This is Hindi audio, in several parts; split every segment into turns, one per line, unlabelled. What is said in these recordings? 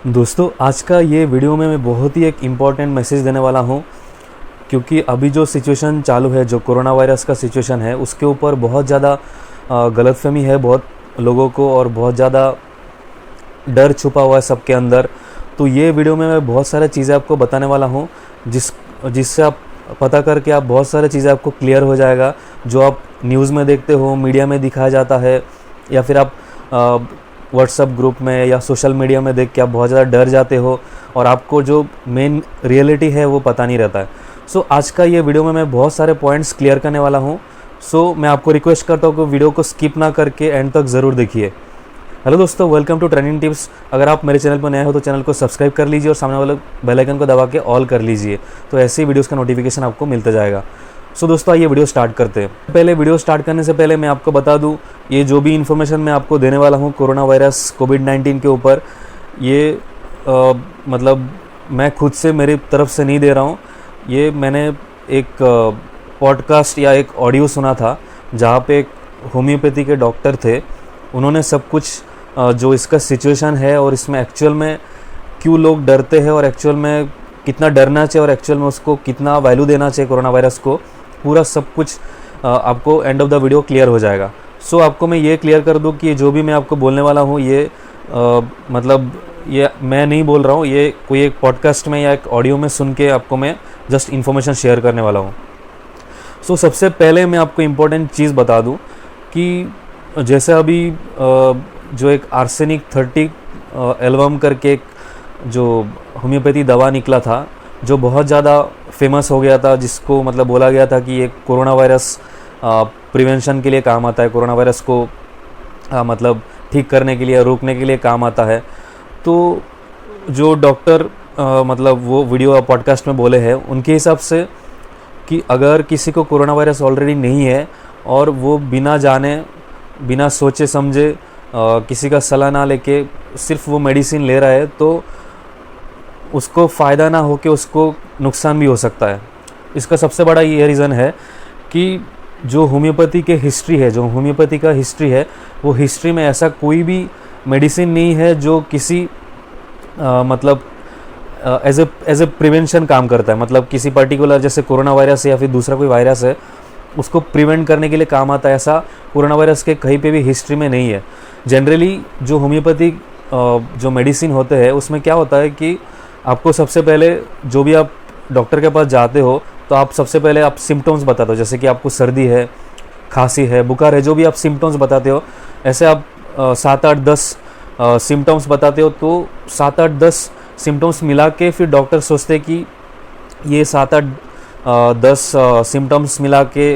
दोस्तों, आज का ये वीडियो में मैं बहुत ही एक इम्पॉर्टेंट मैसेज देने वाला हूँ, क्योंकि अभी जो सिचुएशन चालू है, जो कोरोना वायरस का सिचुएशन है, उसके ऊपर बहुत ज़्यादा गलतफहमी है बहुत लोगों को, और बहुत ज़्यादा डर छुपा हुआ है सबके अंदर। तो ये वीडियो में मैं बहुत सारी चीज़ें आपको बताने वाला हूँ, जिससे आप पता करके आप बहुत सारी चीज़ें आपको क्लियर हो जाएगा, जो आप न्यूज़ में देखते हो, मीडिया में दिखाया जाता है, या फिर आप व्हाट्सएप ग्रुप में या सोशल मीडिया में देख के आप बहुत ज़्यादा डर जाते हो और आपको जो मेन रियलिटी है वो पता नहीं रहता है। सो आज का ये वीडियो में मैं बहुत सारे पॉइंट्स क्लियर करने वाला हूँ। सो मैं आपको रिक्वेस्ट करता हूँ कि वीडियो को स्किप ना करके एंड तक ज़रूर देखिए। हेलो दोस्तों, वेलकम टू ट्रेनिंग टिप्स। अगर आप मेरे चैनल पर नए हो तो चैनल को सब्सक्राइब कर लीजिए और सामने वाले बेल आइकन को दबा के ऑल कर लीजिए, तो ऐसे ही वीडियोस का नोटिफिकेशन आपको मिलता जाएगा। सो दोस्तों, आइए वीडियो स्टार्ट करते हैं। पहले वीडियो स्टार्ट करने से पहले मैं आपको बता दूं, ये जो भी इन्फॉर्मेशन मैं आपको देने वाला हूं कोरोना वायरस कोविड-19 के ऊपर, ये मतलब मैं खुद से मेरी तरफ से नहीं दे रहा हूं। ये मैंने एक पॉडकास्ट या एक ऑडियो सुना था, जहां पे एक होम्योपैथी के डॉक्टर थे। उन्होंने सब कुछ जो इसका सिचुएशन है और इसमें एक्चुअल में क्यों लोग डरते हैं और एक्चुअल में कितना डरना चाहिए और एक्चुअल में उसको कितना वैल्यू देना चाहिए कोरोना वायरस को, पूरा सब कुछ आपको end of the video clear हो जाएगा। सो आपको मैं ये क्लियर कर दूं कि जो भी मैं आपको बोलने वाला हूँ, ये मतलब ये मैं नहीं बोल रहा हूँ, ये कोई एक पॉडकास्ट में या एक ऑडियो में सुन के आपको मैं जस्ट इन्फॉर्मेशन शेयर करने वाला हूँ। सो सबसे पहले मैं आपको इम्पोर्टेंट चीज़ बता दूँ कि जैसे अभी जो एक आर्सेनिक 30 एल्बम करके एक जो होम्योपैथी दवा निकला था, जो बहुत ज़्यादा फेमस हो गया था, जिसको मतलब बोला गया था कि ये कोरोना वायरस प्रिवेंशन के लिए काम आता है, कोरोना वायरस को मतलब ठीक करने के लिए, रोकने के लिए काम आता है। तो जो डॉक्टर मतलब वो वीडियो पॉडकास्ट में बोले हैं, उनके हिसाब से कि अगर किसी को कोरोना वायरस ऑलरेडी नहीं है और वो बिना जाने, बिना सोचे समझे, किसी का सलाह ना लेके सिर्फ वो मेडिसिन ले रहा है, तो उसको फ़ायदा ना हो के उसको नुकसान भी हो सकता है। इसका सबसे बड़ा ये रीज़न है कि जो होम्योपैथी के हिस्ट्री है, जो होम्योपैथी का हिस्ट्री है, वो हिस्ट्री में ऐसा कोई भी मेडिसिन नहीं है जो किसी मतलब एज ए प्रिवेंशन काम करता है। मतलब किसी पर्टिकुलर, जैसे कोरोना वायरस है या फिर दूसरा कोई वायरस है, उसको प्रिवेंट करने के लिए काम आता है, ऐसा कोरोना वायरस के कहीं पे भी हिस्ट्री में नहीं है। जनरली जो होम्योपैथिक जो मेडिसिन होते हैं, उसमें क्या होता है कि आपको सबसे पहले, जो भी आप डॉक्टर के पास जाते हो, तो आप सबसे पहले आप सिम्टम्स बताते हो। जैसे कि आपको सर्दी है, खांसी है, बुखार है, जो भी आप सिम्टम्स बताते हो, ऐसे आप 7-8-10 सिम्टम्स बताते हो। तो 7-8-10 सिम्टम्स मिला के फिर डॉक्टर सोचते कि ये 7-8-10 सिम्टम्स मिला के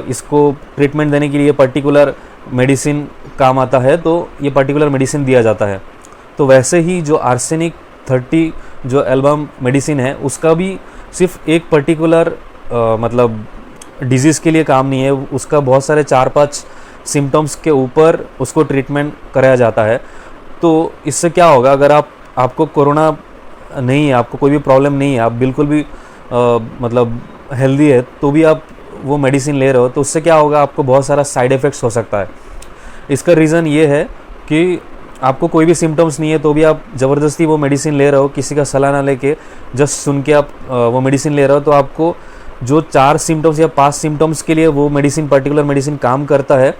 इसको ट्रीटमेंट देने के लिए पर्टिकुलर मेडिसिन काम आता है, तो ये पर्टिकुलर मेडिसिन दिया जाता है। तो वैसे ही जो आर्सेनिक 30 जो एल्बम मेडिसिन है, उसका भी सिर्फ एक पर्टिकुलर मतलब डिजीज़ के लिए काम नहीं है, उसका बहुत सारे 4-5 सिम्टम्स के ऊपर उसको ट्रीटमेंट कराया जाता है। तो इससे क्या होगा, अगर आपको कोरोना नहीं है, आपको कोई भी प्रॉब्लम नहीं है, आप बिल्कुल भी मतलब हेल्दी है, तो भी आप वो मेडिसिन ले रहे हो, तो उससे क्या होगा, आपको बहुत सारा साइड इफ़ेक्ट्स हो सकता है। इसका रीज़न ये है कि आपको कोई भी सिम्टम्स नहीं है, तो भी आप ज़बरदस्ती वो मेडिसिन ले रहे हो, किसी का सलाह ना लेके, जस्ट सुन के आप वो मेडिसिन ले रहे हो। तो आपको जो 4 सिम्टम्स या 5 सिम्टम्स के लिए वो मेडिसिन, पर्टिकुलर मेडिसिन काम करता है,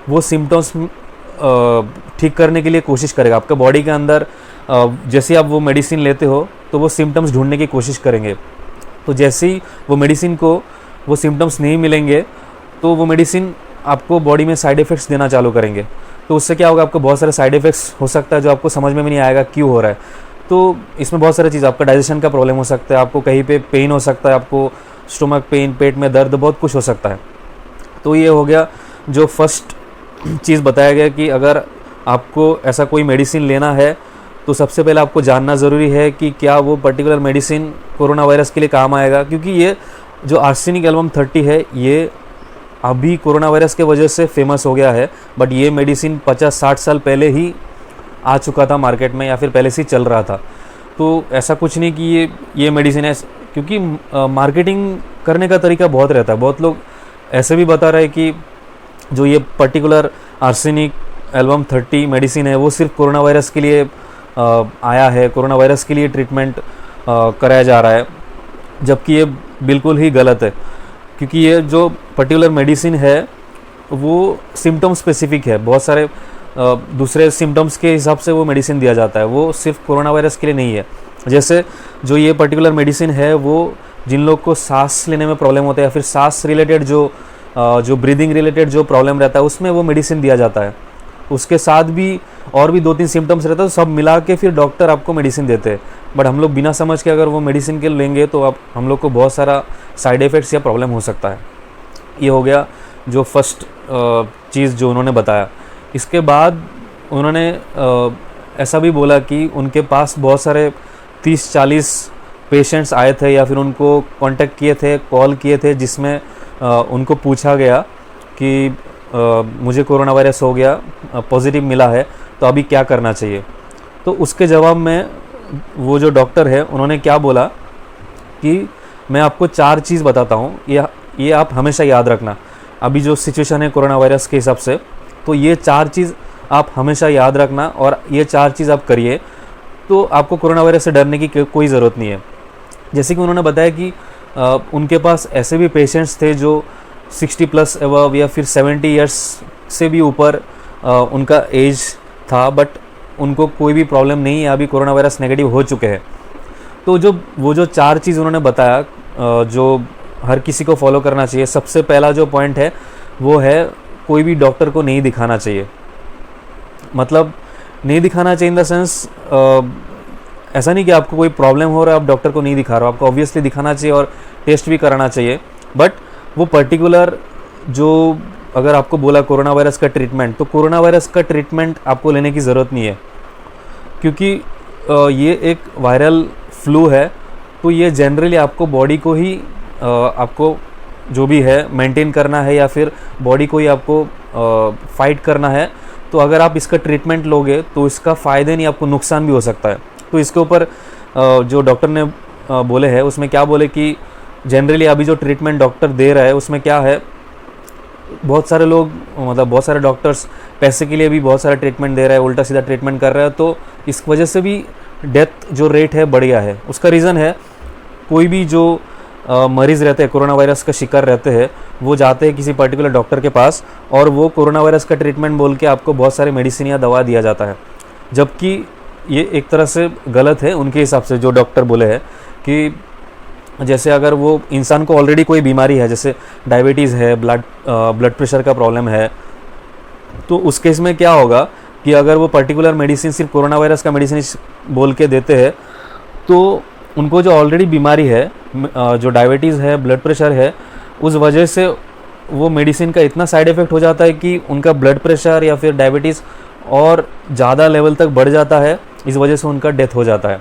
वो सिम्टम्स ठीक करने के लिए कोशिश करेगा। आपका बॉडी के अंदर जैसे आप वो मेडिसिन लेते हो, तो वो सिम्टम्स ढूंढने की कोशिश करेंगे। तो जैसे ही वो मेडिसिन को वो सिम्टम्स नहीं मिलेंगे, तो वो मेडिसिन आपको बॉडी में साइड इफ़ेक्ट्स देना चालू करेंगे। तो उससे क्या होगा, आपको बहुत सारे साइड इफ़ेक्ट्स हो सकता है, जो आपको समझ में भी नहीं आएगा क्यों हो रहा है। तो इसमें बहुत सारी चीज़, आपका डाइजेशन का प्रॉब्लम हो सकता है, आपको कहीं पे पेन हो सकता है, आपको स्टोमक पेन, पेट में दर्द, बहुत कुछ हो सकता है। तो ये हो गया जो फर्स्ट चीज़ बताया गया कि अगर आपको ऐसा कोई मेडिसिन लेना है, तो सबसे पहले आपको जानना ज़रूरी है कि क्या वो पर्टिकुलर मेडिसिन कोरोना वायरस के लिए काम आएगा। क्योंकि ये जो आर्सेनिक एल्बम 30 है, ये अभी कोरोना वायरस के वजह से फेमस हो गया है, बट ये मेडिसिन 50-60 साल पहले ही आ चुका था मार्केट में, या फिर पहले से ही चल रहा था। तो ऐसा कुछ नहीं कि ये मेडिसिन है, क्योंकि मार्केटिंग करने का तरीका बहुत रहता है। बहुत लोग ऐसे भी बता रहे हैं कि जो ये पर्टिकुलर आर्सेनिक एल्बम 30 मेडिसिन है, वो सिर्फ कोरोना वायरस के लिए आया है, कोरोना वायरस के लिए ट्रीटमेंट कराया जा रहा है, जबकि ये बिल्कुल ही गलत है। क्योंकि ये जो पर्टिकुलर मेडिसिन है वो सिम्टम स्पेसिफिक है, बहुत सारे दूसरे सिम्टम्स के हिसाब से वो मेडिसिन दिया जाता है, वो सिर्फ कोरोना वायरस के लिए नहीं है। जैसे जो ये पर्टिकुलर मेडिसिन है वो जिन लोग को सांस लेने में प्रॉब्लम होता है या फिर सांस रिलेटेड जो ब्रीदिंग रिलेटेड जो प्रॉब्लम रहता है उसमें वो मेडिसिन दिया जाता है। उसके साथ भी और भी 2-3 सिम्टम्स रहता है, तो सब मिला के फिर डॉक्टर आपको मेडिसिन देते हैं। बट हम लोग बिना समझ के अगर वो मेडिसिन के लेंगे तो अब हम लोग को बहुत सारा साइड इफ़ेक्ट्स या प्रॉब्लम हो सकता है। ये हो गया जो फर्स्ट चीज़ जो उन्होंने बताया। इसके बाद उन्होंने ऐसा भी बोला कि उनके पास बहुत सारे 30-40 पेशेंट्स आए थे या फिर उनको कांटेक्ट किए थे, कॉल किए थे, जिसमें उनको पूछा गया कि मुझे कोरोना वायरस हो गया, पॉजिटिव मिला है, तो अभी क्या करना चाहिए। तो उसके जवाब में वो जो डॉक्टर है उन्होंने क्या बोला कि मैं आपको 4 चीज़ बताता हूँ, ये आप हमेशा याद रखना। अभी जो सिचुएशन है कोरोना वायरस के हिसाब से, तो ये 4 चीज़ आप हमेशा याद रखना और ये 4 चीज़ आप करिए तो आपको कोरोना वायरस से डरने की कोई ज़रूरत नहीं है। जैसे कि उन्होंने बताया कि उनके पास ऐसे भी पेशेंट्स थे जो 60+ अबव या फिर 70 ईयर्स से भी ऊपर उनका एज था, बट उनको कोई भी प्रॉब्लम नहीं है, अभी कोरोना वायरस नेगेटिव हो चुके हैं। तो वो जो 4 चीज़ उन्होंने बताया जो हर किसी को फॉलो करना चाहिए। सबसे पहला जो पॉइंट है वो है कोई भी डॉक्टर को नहीं दिखाना चाहिए। मतलब नहीं दिखाना चाहिए इन द सेंस ऐसा नहीं कि आपको कोई प्रॉब्लम हो रहा है आप डॉक्टर को नहीं दिखा रहे हो, आपको ऑब्वियसली दिखाना चाहिए और टेस्ट भी कराना चाहिए। बट वो पर्टिकुलर जो अगर आपको बोला कोरोना वायरस का ट्रीटमेंट, तो कोरोना वायरस का ट्रीटमेंट आपको लेने की ज़रूरत नहीं है, क्योंकि ये एक वायरल फ्लू है। तो ये जनरली आपको बॉडी को ही आपको जो भी है मेंटेन करना है या फिर बॉडी को ही आपको फाइट करना है। तो अगर आप इसका ट्रीटमेंट लोगे तो इसका फ़ायदे नहीं, आपको नुकसान भी हो सकता है। तो इसके ऊपर जो डॉक्टर ने बोले हैं उसमें क्या बोले कि जनरली अभी जो ट्रीटमेंट डॉक्टर दे रहा है उसमें क्या है, बहुत सारे लोग मतलब बहुत सारे डॉक्टर्स पैसे के लिए भी बहुत सारा ट्रीटमेंट दे रहा है, उल्टा सीधा ट्रीटमेंट कर रहा है। तो इस वजह से भी डेथ जो रेट है बढ़ गया है। उसका रीज़न है कोई भी जो मरीज़ रहते हैं, कोरोना वायरस का शिकार रहते हैं, वो जाते हैं किसी पर्टिकुलर डॉक्टर के पास और वो कोरोना वायरस का ट्रीटमेंट बोल के आपको बहुत सारे मेडिसिन या दवा दिया जाता है, जबकि ये एक तरह से गलत है उनके हिसाब से। जो डॉक्टर बोले हैं कि जैसे अगर वो इंसान को ऑलरेडी कोई बीमारी है, जैसे डायबिटीज़ है, ब्लड प्रेशर का प्रॉब्लम है, तो उस केस में क्या होगा कि अगर वो पर्टिकुलर मेडिसिन सिर्फ कोरोना वायरस का मेडिसिन बोल के देते हैं, तो उनको जो ऑलरेडी बीमारी है, जो डायबिटीज़ है, ब्लड प्रेशर है, उस वजह से वो मेडिसिन का इतना साइड इफ़ेक्ट हो जाता है कि उनका ब्लड प्रेशर या फिर डायबिटीज़ और ज़्यादा लेवल तक बढ़ जाता है। इस वजह से उनका डेथ हो जाता है।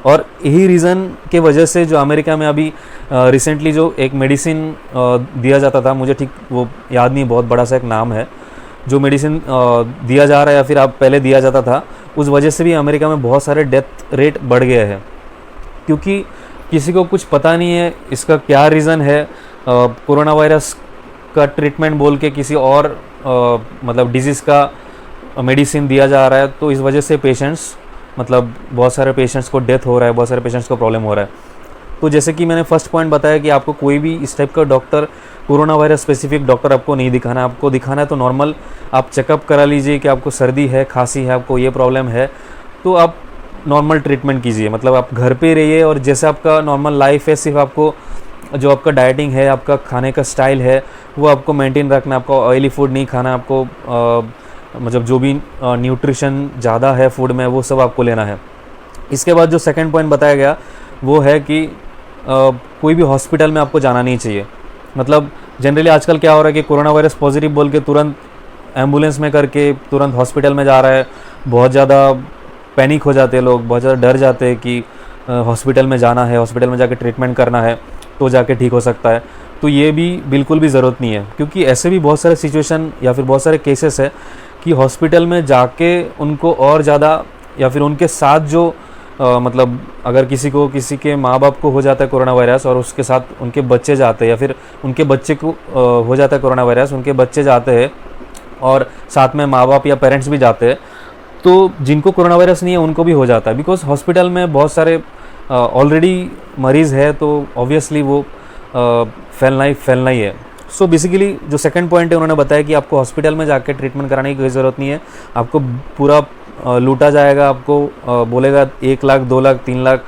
और यही रीज़न के वजह से जो अमेरिका में अभी रिसेंटली जो एक मेडिसिन दिया जाता था, मुझे ठीक वो याद नहीं, बहुत बड़ा सा एक नाम है, जो मेडिसिन दिया जा रहा है या फिर आप पहले दिया जाता था, उस वजह से भी अमेरिका में बहुत सारे डेथ रेट बढ़ गए हैं, क्योंकि किसी को कुछ पता नहीं है इसका क्या रीज़न है। कोरोना वायरस का ट्रीटमेंट बोल के किसी और मतलब डिजीज़ का मेडिसिन दिया जा रहा है, तो इस वजह से पेशेंट्स मतलब बहुत सारे पेशेंट्स को डेथ हो रहा है, बहुत सारे पेशेंट्स को प्रॉब्लम हो रहा है। तो जैसे कि मैंने फर्स्ट पॉइंट बताया कि आपको कोई भी इस टाइप का doctor, corona virus specific doctor आपको नहीं दिखाना है। आपको दिखाना है तो नॉर्मल आप चेकअप करा लीजिए कि आपको सर्दी है, खांसी है, आपको ये प्रॉब्लम है, तो आप नॉर्मल ट्रीटमेंट कीजिए। मतलब आप घर पे रहिए और जैसे आपका नॉर्मल लाइफ है, सिर्फ आपको जो आपका डाइटिंग है, आपका खाने का स्टाइल है, वो आपको मेंटेन रखना। आपको ऑयली फूड नहीं खाना, आपको मतलब जो भी न्यूट्रिशन ज़्यादा है फूड में वो सब आपको लेना है। इसके बाद जो सेकंड पॉइंट बताया गया वो है कि कोई भी हॉस्पिटल में आपको जाना नहीं चाहिए। मतलब जनरली आजकल क्या हो रहा है कि कोरोना वायरस पॉजिटिव बोल के तुरंत एम्बुलेंस में करके तुरंत हॉस्पिटल में जा रहा है, बहुत ज़्यादा पैनिक हो जाते हैं लोग, बहुत ज़्यादा डर जाते हैं कि हॉस्पिटल में जाना है, हॉस्पिटल में जाके ट्रीटमेंट करना है तो जाके ठीक हो सकता है। तो ये भी बिल्कुल भी ज़रूरत नहीं है, क्योंकि ऐसे भी बहुत सारे सिचुएशन या फिर बहुत सारे केसेस है कि हॉस्पिटल में जाके उनको और ज़्यादा या फिर उनके साथ जो मतलब अगर किसी के माँ बाप को हो जाता है कोरोना वायरस और उसके साथ उनके बच्चे जाते हैं, या फिर उनके बच्चे को हो जाता है कोरोना वायरस, उनके बच्चे जाते हैं और साथ में माँ बाप या पेरेंट्स भी जाते हैं, तो जिनको कोरोना वायरस नहीं है उनको भी हो जाता है, बिकॉज हॉस्पिटल में बहुत सारे ऑलरेडी मरीज़ है, तो ऑब्वियसली वो फैलना ही है। सो बेसिकली जो सेकंड पॉइंट है उन्होंने बताया कि आपको हॉस्पिटल में जाकर ट्रीटमेंट कराने की कोई ज़रूरत नहीं है, आपको पूरा लूटा जाएगा, आपको बोलेगा 1 लाख 2 लाख 3 लाख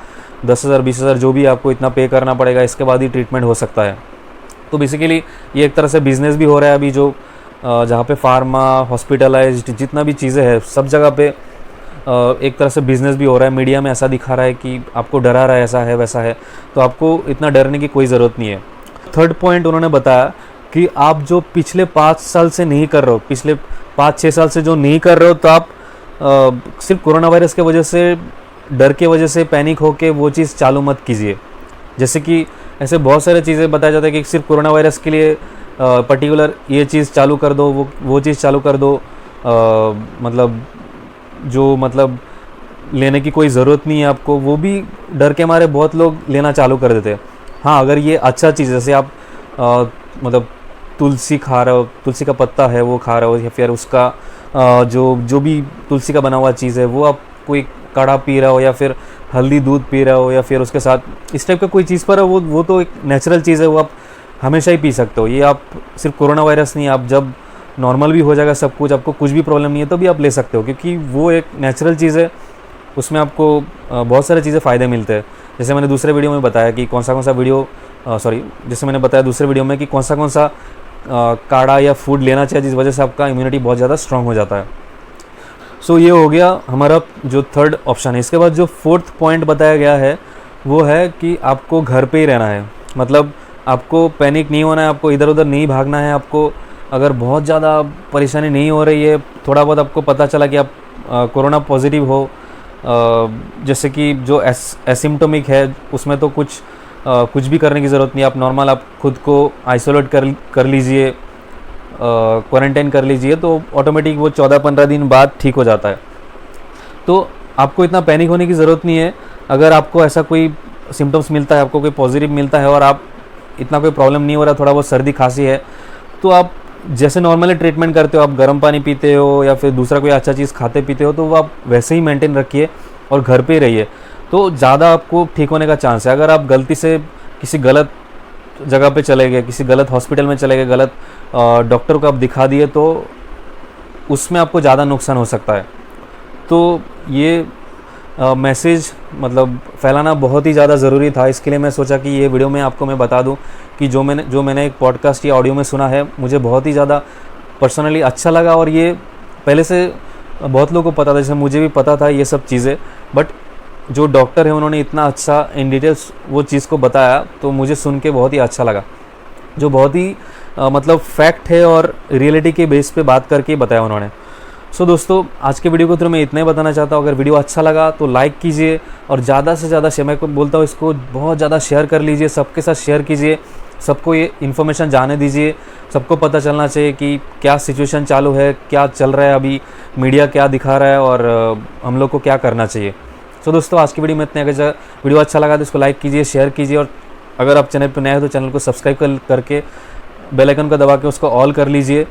10,000 20,000 जो भी आपको इतना पे करना पड़ेगा, इसके बाद ही ट्रीटमेंट हो सकता है। तो बेसिकली ये एक तरह से बिज़नेस भी हो रहा है अभी, जो जहाँ पे फार्मा हॉस्पिटलाइज्ड जितना भी चीज़ें हैं सब जगह पे एक तरह से बिज़नेस भी हो रहा है। मीडिया में ऐसा दिखा रहा है कि आपको डरा रहा है, ऐसा है वैसा है, तो आपको इतना डरने की कोई ज़रूरत नहीं है। थर्ड पॉइंट उन्होंने बताया कि आप जो पिछले 5 साल से नहीं कर रहे हो, पिछले 5-6 साल से जो नहीं कर रहे हो, तो आप सिर्फ कोरोना वायरस के वजह से, डर के वजह से पैनिक होके वो चीज़ चालू मत कीजिए। जैसे कि ऐसे बहुत सारे चीज़ें बताया जाता है कि सिर्फ कोरोना वायरस के लिए पर्टिकुलर ये चीज़ चालू कर दो, वो चीज़ चालू कर दो, मतलब लेने की कोई ज़रूरत नहीं है आपको, वो भी डर के मारे बहुत लोग लेना चालू कर देते हैं। हाँ, अगर ये अच्छा चीज़, जैसे आप मतलब तुलसी खा रहे हो, तुलसी का पत्ता है वो खा रहे हो, या फिर उसका जो भी तुलसी का बना हुआ चीज़ है वो आप कोई काढ़ा पी रहे हो, या फिर हल्दी दूध पी रहे हो, या फिर उसके साथ इस टाइप का कोई चीज़ पर है, वो तो एक नेचुरल चीज़ है, वो आप हमेशा ही पी सकते हो। ये आप सिर्फ कोरोना वायरस नहीं, आप जब नॉर्मल भी हो जाएगा सब कुछ, आपको कुछ भी प्रॉब्लम नहीं है तो भी आप ले सकते हो, क्योंकि वो एक नेचुरल चीज़ है, उसमें आपको बहुत सारी चीज़ें फ़ायदे मिलते हैं। जैसे मैंने दूसरे वीडियो में बताया कि जैसे मैंने बताया दूसरे वीडियो में कि कौन सा काढ़ा या फूड लेना चाहिए, जिस वजह से आपका इम्यूनिटी बहुत ज़्यादा स्ट्रांग हो जाता है। सो ये हो गया हमारा जो थर्ड ऑप्शन है। इसके बाद जो फोर्थ पॉइंट बताया गया है वो है कि आपको घर पे ही रहना है, मतलब आपको पैनिक नहीं होना है, आपको इधर उधर नहीं भागना है। आपको अगर बहुत ज़्यादा परेशानी नहीं हो रही है, थोड़ा बहुत आपको पता चला कि आप कोरोना पॉजिटिव हो, जैसे कि जो एसिम्टोमिक है उसमें तो कुछ भी करने की ज़रूरत नहीं है, आप नॉर्मल आप खुद को आइसोलेट कर लीजिए, क्वारंटाइन कर लीजिए, तो ऑटोमेटिक वो 14-15 दिन बाद ठीक हो जाता है। तो आपको इतना पैनिक होने की ज़रूरत नहीं है। अगर आपको ऐसा कोई सिम्टम्स मिलता है, आपको कोई पॉजिटिव मिलता है और आप इतना कोई प्रॉब्लम नहीं हो रहा, थोड़ा बहुत सर्दी खांसी है, तो आप जैसे नॉर्मली ट्रीटमेंट करते हो, आप गर्म पानी पीते हो या फिर दूसरा कोई अच्छा चीज़ खाते पीते हो, तो वो आप वैसे ही मेंटेन रखिए और घर पे ही रहिए, तो ज़्यादा आपको ठीक होने का चांस है। अगर आप गलती से किसी गलत जगह पे चले गए, किसी गलत हॉस्पिटल में चले गए, गलत डॉक्टर को आप दिखा दिए, तो उसमें आपको ज़्यादा नुकसान हो सकता है। तो ये मैसेज मतलब फैलाना बहुत ही ज़्यादा ज़रूरी था, इसके लिए मैं सोचा कि ये वीडियो में आपको मैं बता दूं कि जो मैंने एक पॉडकास्ट या ऑडियो में सुना है, मुझे बहुत ही ज़्यादा पर्सनली अच्छा लगा। और ये पहले से बहुत लोगों को पता था, जैसे मुझे भी पता था ये सब चीज़ें, बट जो डॉक्टर है उन्होंने इतना अच्छा इन डिटेल्स वो चीज़ को बताया, तो मुझे सुन के बहुत ही अच्छा लगा, जो बहुत ही मतलब फैक्ट है और रियलिटी के बेस पे बात करके बताया उन्होंने। सो दोस्तों, आज के वीडियो को तो मैं इतना ही बताना चाहता हूँ। अगर वीडियो अच्छा लगा तो लाइक कीजिए और ज़्यादा से ज़्यादा मैं को बोलता हूँ इसको बहुत ज़्यादा शेयर कर लीजिए, सबके साथ शेयर कीजिए, सबको ये इन्फॉर्मेशन जाने दीजिए, सबको पता चलना चाहिए कि क्या सिचुएशन चालू है, क्या चल रहा है अभी, मीडिया क्या दिखा रहा है और हम लोग को क्या करना चाहिए। सो दोस्तों, आज की वीडियो में इतने। अगर वीडियो अच्छा लगा तो इसको लाइक कीजिए, शेयर कीजिए, और अगर आप चैनल पर नए हो तो चैनल को सब्सक्राइब करके बेल आइकन को दबा के उसको ऑल कर लीजिए।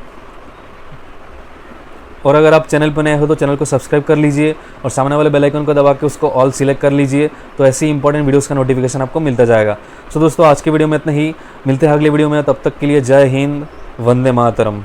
और अगर आप चैनल पर नए हो तो चैनल को सब्सक्राइब कर लीजिए और सामने वाले बेल आइकन को दबा के उसको ऑल सिलेक्ट कर लीजिए, तो ऐसी ही इंपॉर्टेंट वीडियोस का नोटिफिकेशन आपको मिलता जाएगा। सो दोस्तों, आज की वीडियो में इतना ही, मिलते हैं अगली वीडियो में, तब तक के लिए जय हिंद, वंदे मातरम।